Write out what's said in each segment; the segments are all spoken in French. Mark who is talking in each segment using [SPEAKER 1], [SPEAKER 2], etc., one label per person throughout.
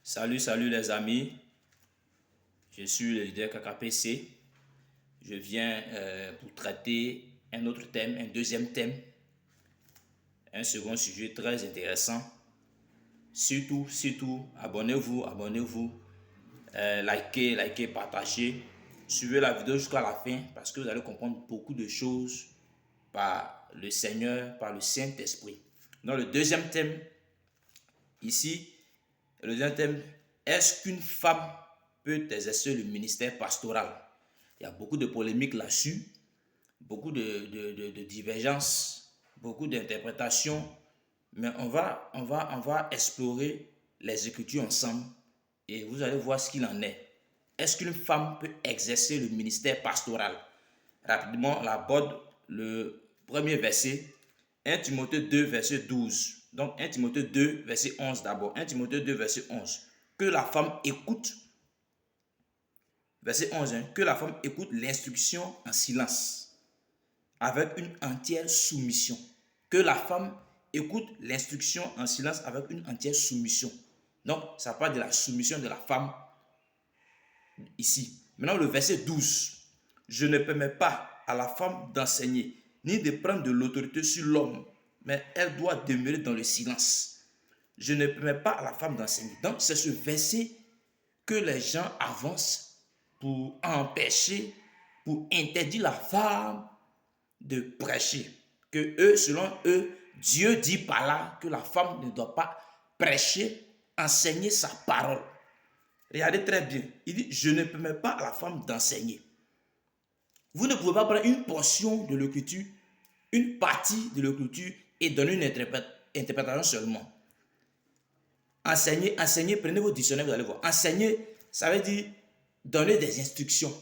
[SPEAKER 1] Salut les amis, je suis le leader KKPC. Je viens pour traiter un autre thème, un deuxième thème, un second sujet très intéressant. Surtout, abonnez-vous, likez, partagez. Suivez la vidéo jusqu'à la fin parce que vous allez comprendre beaucoup de choses par le Seigneur, par le Saint-Esprit. Dans le deuxième thème, ici, le deuxième thème, est-ce qu'une femme peut exercer le ministère pastoral? Il y a beaucoup de polémiques là-dessus, beaucoup de divergences, beaucoup d'interprétations, mais on va explorer les Écritures ensemble et vous allez voir ce qu'il en est. Est-ce qu'une femme peut exercer le ministère pastoral? Rapidement, on aborde le premier verset, 1 Timothée 2, verset 12. Donc 1 Timothée 2, verset 11 d'abord. 1 Timothée 2, verset 11. Que la femme écoute, verset 11, que la femme écoute l'instruction en silence, avec une entière soumission. Que la femme écoute l'instruction en silence avec une entière soumission. Donc, ça parle de la soumission de la femme ici. Maintenant, le verset 12. Je ne permets pas à la femme d'enseigner, ni de prendre de l'autorité sur l'homme, mais elle doit demeurer dans le silence. Je ne permets pas à la femme d'enseigner. Donc, c'est ce verset que les gens avancent pour empêcher, pour interdire la femme de prêcher. Que eux, selon eux, Dieu dit par là que la femme ne doit pas prêcher, enseigner sa parole. Regardez très bien. Il dit, je ne permets pas à la femme d'enseigner. Vous ne pouvez pas prendre une portion de l'écriture, une partie de l'écriture et donner une interprétation seulement. Enseigner, prenez vos dictionnaires, vous allez voir. Enseigner, ça veut dire donner des instructions.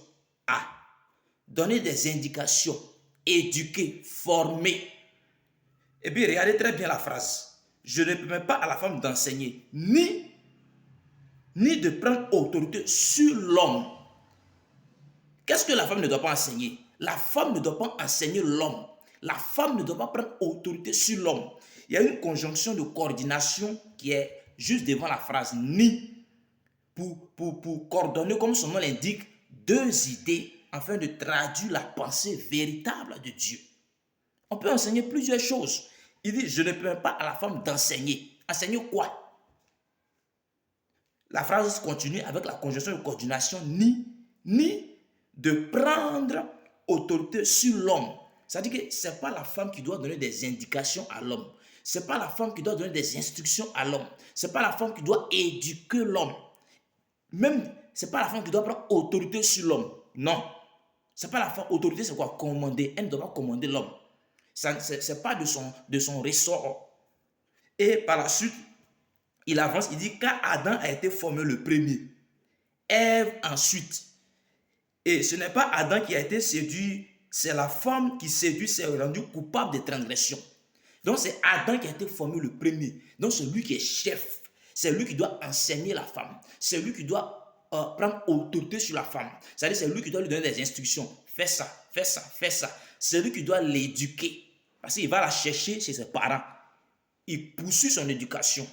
[SPEAKER 1] Donner des indications, éduquer, former. Et puis regardez très bien la phrase. Je ne permets pas à la femme d'enseigner, ni de prendre autorité sur l'homme. Qu'est-ce que la femme ne doit pas enseigner? La femme ne doit pas enseigner l'homme. La femme ne doit pas prendre autorité sur l'homme. Il y a une conjonction de coordination qui est juste devant la phrase ni pour coordonner, comme son nom l'indique, deux idées afin de traduire la pensée véritable de Dieu. On peut enseigner plusieurs choses. Il dit, je ne permets pas à la femme d'enseigner. Enseigner quoi? La phrase continue avec la conjonction de coordination ni de prendre autorité sur l'homme. C'est-à-dire que ce n'est pas la femme qui doit donner des indications à l'homme. Ce n'est pas la femme qui doit donner des instructions à l'homme. Ce n'est pas la femme qui doit éduquer l'homme. Même, ce n'est pas la femme qui doit prendre autorité sur l'homme. Non. Ce n'est pas la femme. Autorité, c'est quoi? Commander. Elle ne doit pas commander l'homme. Ce n'est pas de son ressort. Et par la suite, il avance, il dit, car Adam a été formé le premier. Ève ensuite. Et ce n'est pas Adam qui a été séduit, c'est la femme qui séduit, s'est rendue coupable de transgression. Donc c'est Adam qui a été formé le premier. Donc c'est lui qui est chef. C'est lui qui doit enseigner la femme. C'est lui qui doit prendre autorité sur la femme. C'est-à-dire c'est lui qui doit lui donner des instructions. Fais ça, fais ça, fais ça. C'est lui qui doit l'éduquer. Parce qu'il va la chercher chez ses parents. Il poursuit son éducation.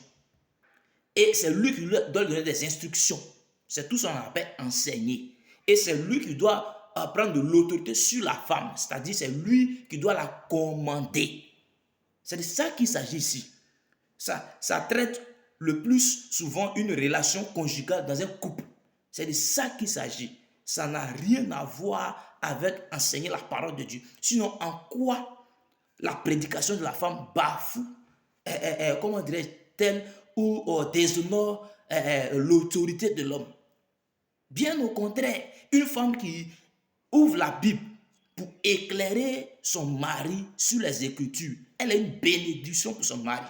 [SPEAKER 1] Et c'est lui qui doit lui donner des instructions. C'est tout ce qu'on appelle enseigner. Et c'est lui qui doit prendre de l'autorité sur la femme. C'est-à-dire c'est lui qui doit la commander. C'est de ça qu'il s'agit ici. Ça traite le plus souvent une relation conjugale dans un couple. C'est de ça qu'il s'agit. Ça n'a rien à voir avec enseigner la parole de Dieu. Sinon, en quoi la prédication de la femme bafoue, comment dirais-je, ou déshonore l'autorité de l'homme? Bien au contraire, une femme qui ouvre la Bible pour éclairer son mari sur les Écritures, elle est une bénédiction pour son mari.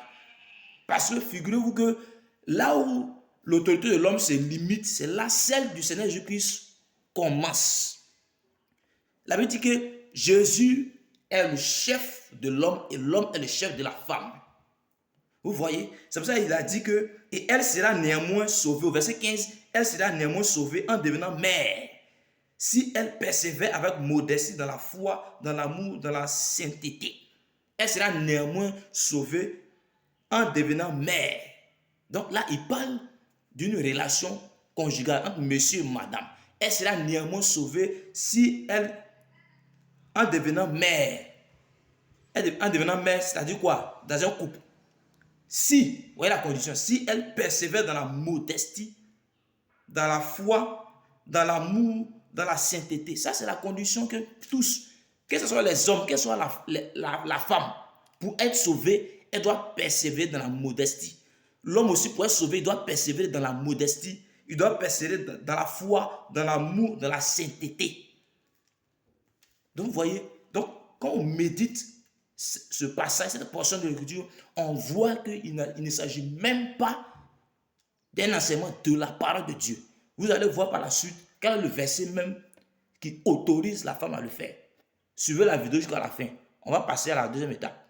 [SPEAKER 1] Parce que figurez-vous que là où l'autorité de l'homme se limite, c'est là celle du Seigneur Jésus-Christ commence. La Bible dit que Jésus est le chef de l'homme et l'homme est le chef de la femme. Vous voyez, c'est pour ça qu'il a dit que, et elle sera néanmoins sauvée. Au verset 15, elle sera néanmoins sauvée en devenant mère. Si elle persévère avec modestie dans la foi, dans l'amour, dans la sainteté, elle sera néanmoins sauvée en devenant mère. Donc là, il parle d'une relation conjugale entre monsieur et madame, elle sera néanmoins sauvée si elle, en devenant mère, c'est-à-dire quoi? Dans un couple. Si, vous voyez la condition, si elle persévère dans la modestie, dans la foi, dans l'amour, dans la sainteté, ça c'est la condition que tous, que ce soit les hommes, que ce soit la femme, pour être sauvé, elle doit persévérer dans la modestie. L'homme aussi, pour être sauvé, il doit persévérer dans la modestie, il doit persévérer dans la foi, dans l'amour, dans la sainteté. Donc, vous voyez, donc, quand on médite ce passage, cette portion de l'écriture, on voit qu'il ne s'agit même pas d'un enseignement de la parole de Dieu. Vous allez voir par la suite quel est le verset même qui autorise la femme à le faire. Suivez la vidéo jusqu'à la fin. On va passer à la deuxième étape.